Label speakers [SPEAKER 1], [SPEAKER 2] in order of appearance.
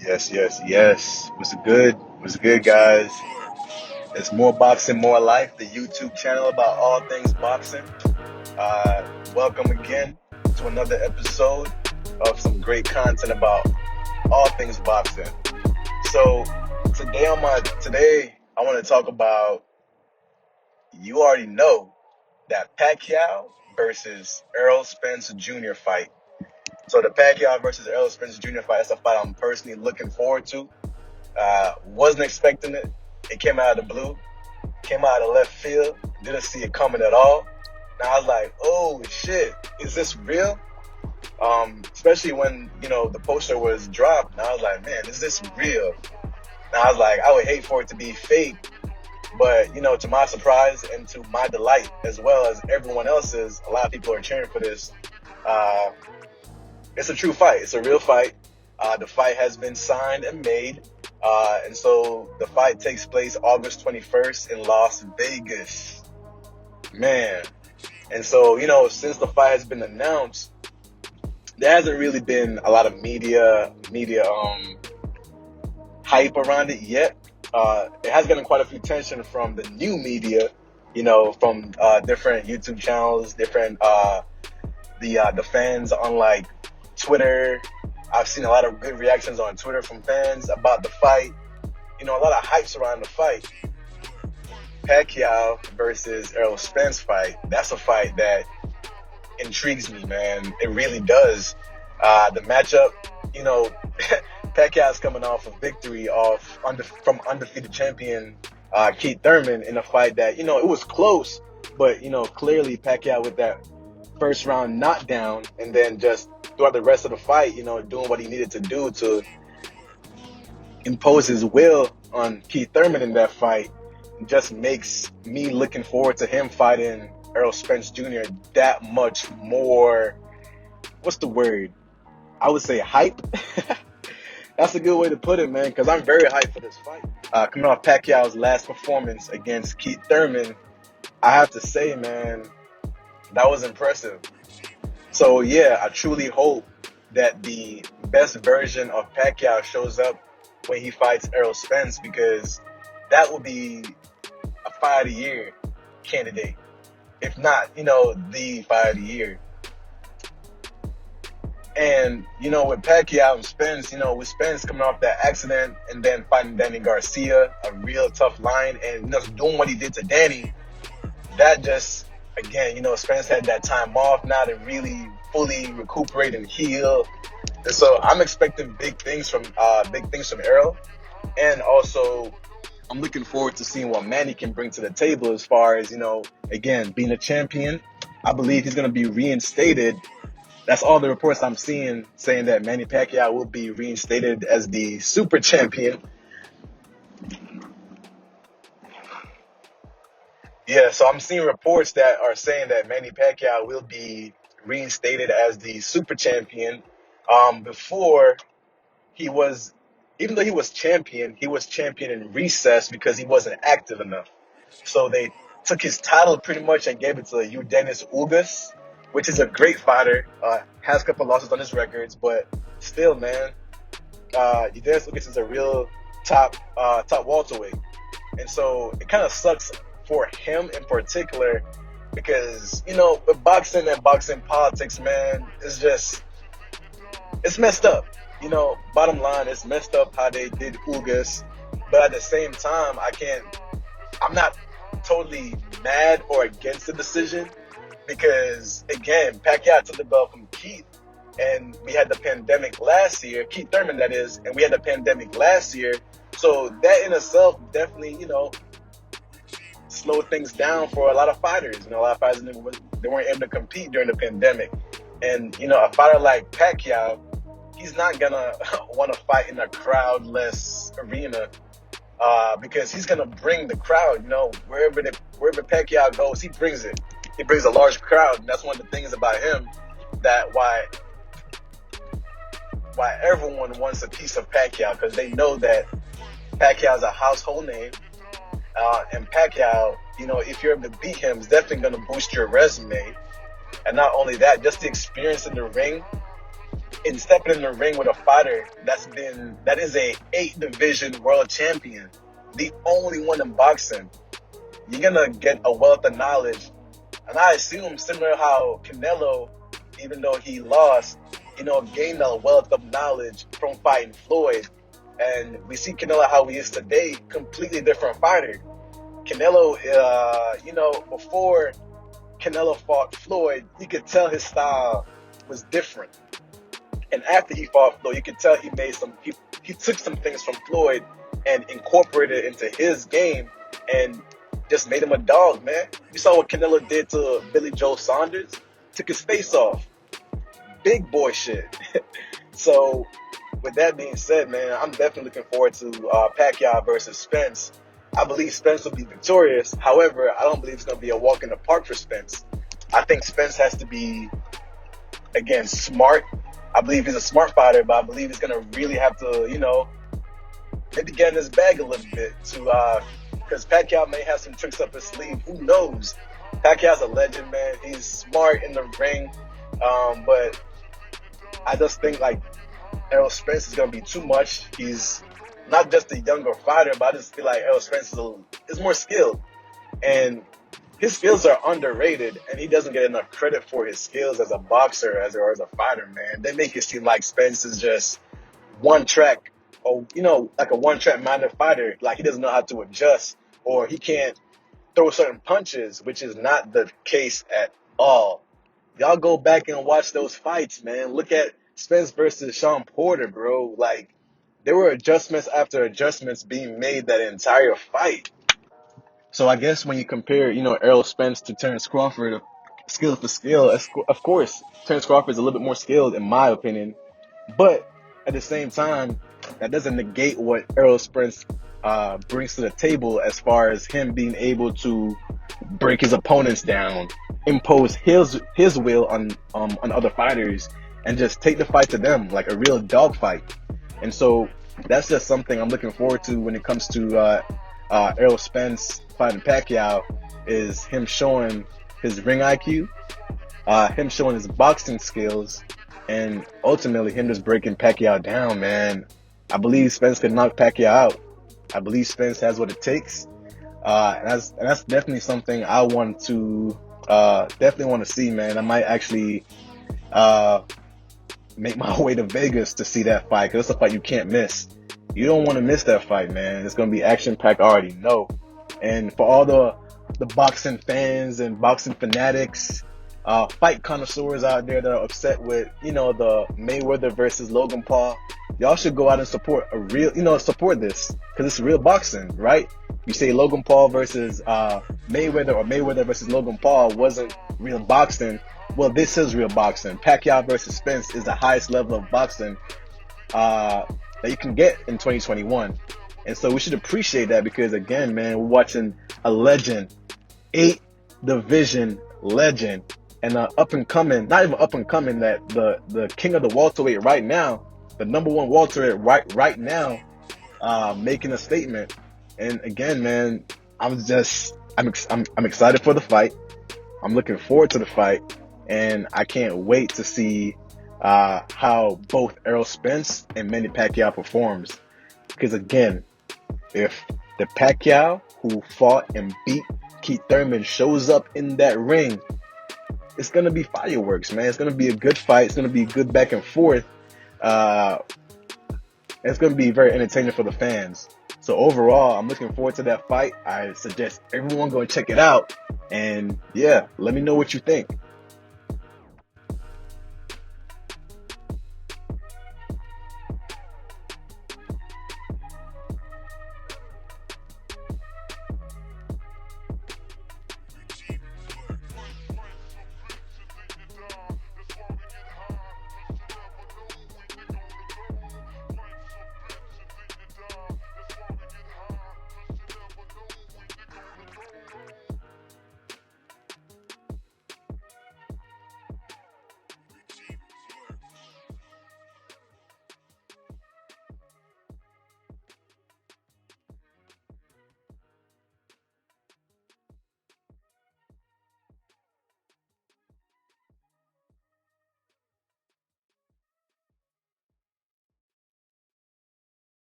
[SPEAKER 1] Yes, yes, yes. Was good? Was good, guys? It's more boxing, more life. The YouTube channel about all things boxing. Welcome again to another episode of some great content about all things boxing. So today I want to talk about. You already know that Pacquiao versus Errol Spence Jr. fight. So the Pacquiao versus Errol Spence Jr. fight. That's a fight I'm personally looking forward to. Wasn't expecting it. It came out of the blue, came out of left field. Didn't see it coming at all. Now I was like, oh shit, is this real? Especially when, the poster was dropped. And I was like, man, is this real? Now I was like, I would hate for it to be fake. But, to my surprise and to my delight, as well as everyone else's, a lot of people are cheering for this. Uh, it's a true fight. It's a real fight. The fight has been signed and made. And so the fight takes place August 21st in Las Vegas. Man. And so, since the fight has been announced, there hasn't really been a lot of media hype around it yet. It has gotten quite a few attention from the new media, from different YouTube channels, different the fans on like Twitter. I've seen a lot of good reactions on Twitter from fans about the fight. A lot of hypes around the fight. Pacquiao versus Errol Spence fight. That's a fight that intrigues me, man. It really does. The matchup, Pacquiao's coming off a victory from undefeated champion Keith Thurman in a fight that, it was close, but, clearly Pacquiao with that first round knockdown and then just throughout the rest of the fight, doing what he needed to do to impose his will on Keith Thurman in that fight just makes me looking forward to him fighting Errol Spence Jr. that much more, what's the word? I would say hype. That's a good way to put it, man, because I'm very hyped for this fight. Coming off Pacquiao's last performance against Keith Thurman, I have to say, man, that was impressive. So, yeah, I truly hope that the best version of Pacquiao shows up when he fights Errol Spence, because that will be a fight of the year candidate. If not, the fight of the year. And, with Pacquiao and Spence, with Spence coming off that accident and then fighting Danny Garcia, a real tough line, and just doing what he did to Danny, that just, again, Spence had that time off now to really fully recuperate and heal. And so I'm expecting big things from Errol. And also, I'm looking forward to seeing what Manny can bring to the table as far as, again, being a champion. I believe he's going to be reinstated. That's all the reports I'm seeing, saying that Manny Pacquiao will be reinstated as the super champion. Yeah, so I'm seeing reports that are saying that Manny Pacquiao will be reinstated as the super champion. Before he was, even though he was champion in recess because he wasn't active enough. So they took his title pretty much and gave it to Dennis Ugas, which is a great fighter. Has a couple losses on his records, but still, man, Dennis Ugas is a real top welterweight, and so it kind of sucks for him in particular because with boxing and boxing politics, man, it's messed up. Bottom line, it's messed up how they did Ugas, but at the same time, I'm not totally mad or against the decision because, again, Pacquiao took the belt from Keith, and we had the pandemic last year, Keith Thurman that is, and we had the pandemic last year, so that in itself definitely, slowed things down for a lot of fighters. A lot of fighters, they weren't able to compete during the pandemic, and, a fighter like Pacquiao, he's not gonna want to fight in a crowdless arena because he's gonna bring the crowd. Wherever Pacquiao goes, he brings it. He brings a large crowd, and that's one of the things about him that why everyone wants a piece of Pacquiao, because they know that Pacquiao is a household name, and Pacquiao, if you're able to beat him, is definitely gonna boost your resume. And not only that, just the experience in the ring. and stepping in the ring with a fighter that is a 8 division world champion, the only one in boxing, you're gonna get a wealth of knowledge. And I assume similar how Canelo, even though he lost, gained a wealth of knowledge from fighting Floyd. And we see Canelo how he is today, completely different fighter. Canelo, before Canelo fought Floyd, you could tell his style was different. And after he fought Floyd, you could tell he took some things from Floyd and incorporated it into his game and just made him a dog, man. You saw what Canelo did to Billy Joe Saunders? Took his face off. Big boy shit. So, with that being said, man, I'm definitely looking forward to Pacquiao versus Spence. I believe Spence will be victorious. However, I don't believe it's going to be a walk in the park for Spence. I think Spence has to be, again, smart. I believe he's a smart fighter, but I believe he's going to really have to, maybe get in his bag a little bit to, because Pacquiao may have some tricks up his sleeve. Who knows? Pacquiao's a legend, man. He's smart in the ring, but I just think like Errol Spence is going to be too much. He's not just a younger fighter, but I just feel like Errol Spence is more skilled. And his skills are underrated, and he doesn't get enough credit for his skills as a boxer or as a fighter, man. They make it seem like Spence is just one track, or, like a one-track minded fighter. Like he doesn't know how to adjust, or he can't throw certain punches, which is not the case at all. Y'all go back and watch those fights, man. Look at Spence versus Sean Porter, bro. Like, there were adjustments after adjustments being made that entire fight. So I guess when you compare, Errol Spence to Terrence Crawford, skill for skill, of course, Terrence Crawford is a little bit more skilled, in my opinion. But at the same time, that doesn't negate what Errol Spence brings to the table as far as him being able to break his opponents down, impose his will on other fighters, and just take the fight to them like a real dogfight. And so that's just something I'm looking forward to when it comes to Errol Spence fighting Pacquiao, is him showing his ring IQ, him showing his boxing skills, and ultimately him just breaking Pacquiao down, man. I believe Spence could knock Pacquiao out. I believe Spence has what it takes. And that's definitely something I want to see, man. I might actually make my way to Vegas to see that fight, because it's a fight you can't miss. You don't want to miss that fight, man. It's going to be action-packed, I already know. And for all the boxing fans and boxing fanatics, fight connoisseurs out there that are upset with, the Mayweather versus Logan Paul, y'all should go out and support support this, because it's real boxing, right? You say Logan Paul versus Mayweather, or Mayweather versus Logan Paul wasn't real boxing. Well, this is real boxing. Pacquiao versus Spence is the highest level of boxing that you can get in 2021. And so we should appreciate that, because again, man, we're watching a legend, 8-division legend, and up and coming, not even up and coming, that the king of the welterweight right now, the number one welterweight right now, making a statement. And again, man, I'm excited for the fight. I'm looking forward to the fight, and I can't wait to see how both Errol Spence and Manny Pacquiao performs. Because again, if the Pacquiao who fought and beat Keith Thurman shows up in that ring, it's going to be fireworks, man. It's going to be a good fight. It's going to be good back and forth. It's going to be very entertaining for the fans. So overall, I'm looking forward to that fight. I suggest everyone go and check it out. And yeah, let me know what you think.